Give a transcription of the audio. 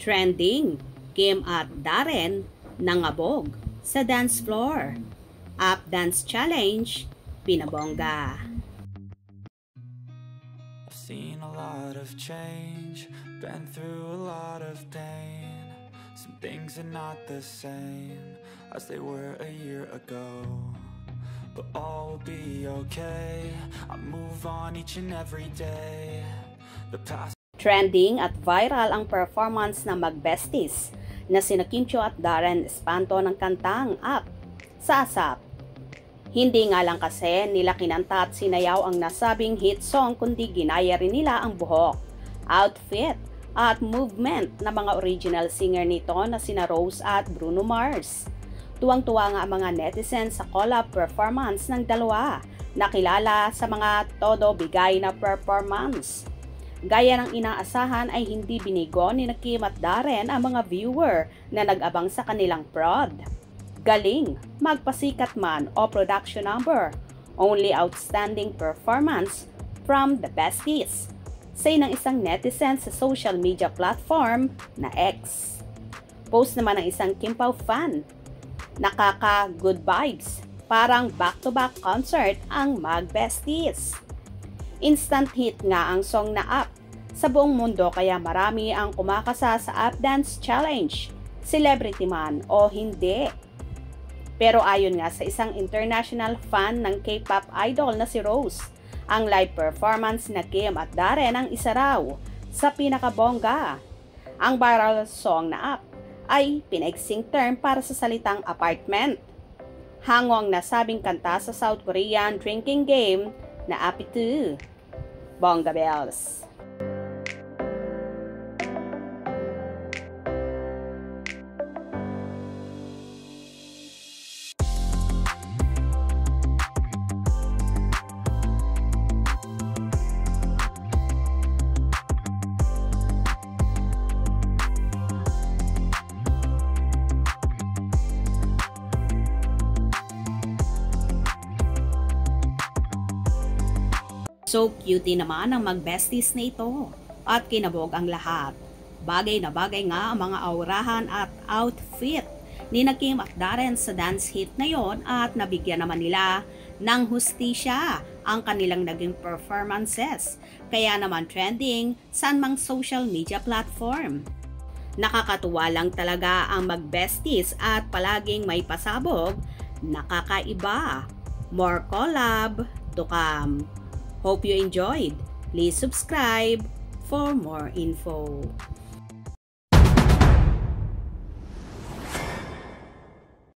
Trending, Kim at Darren nangabog sa dance floor. Up Dance Challenge, pinabongga. I've seen a lot of change, been through a lot of pain. Some things are not the same as they were a year ago, but all will be okay. I move on each and every day. The past. Trending at viral ang performance ng mag-besties na sina Kim Chiu at Darren Espanto ng kantang Up sa ASAP. Hindi nga lang kasi nila kinanta at sinayaw ang nasabing hit song, kundi ginaya rin nila ang buhok, outfit at movement ng mga original singer nito na sina Rose at Bruno Mars. Tuwang-tuwa nga ang mga netizens sa collab performance ng dalawa, nakilala sa mga todo bigay na performance. Gaya ng inaasahan ay hindi binigo ni Kim at Darren ang mga viewer na nag-abang sa kanilang prod. Galing, magpasikat man o production number, only outstanding performance from the besties, say ng isang netizen sa social media platform na X. Post naman ng isang Kim Pao fan, nakaka-good vibes, parang back-to-back concert ang mag-besties. Instant hit nga ang song na Up sa buong mundo kaya marami ang kumakasa sa Up Dance Challenge, celebrity man o hindi. Pero ayon nga sa isang international fan ng K-pop idol na si Rose, ang live performance na Kim at Darren ang isa raw sa pinakabongga. Ang viral song na Up ay pinaigsing term para sa salitang apartment. Hango ang nasabing kanta sa South Korean drinking game na Appy 2. Bongga bells! So cutie naman ang mag-besties na ito at kinabog ang lahat. Bagay na bagay nga ang mga aurahan at outfit ni Kim at Darren sa dance hit na yon at nabigyan naman nila ng hustisya ang kanilang naging performances. Kaya naman trending saan mang social media platform. Nakakatuwa lang talaga ang mag-besties at palaging may pasabog, nakakaiba. More collab to come. Hope you enjoyed. Please subscribe for more info.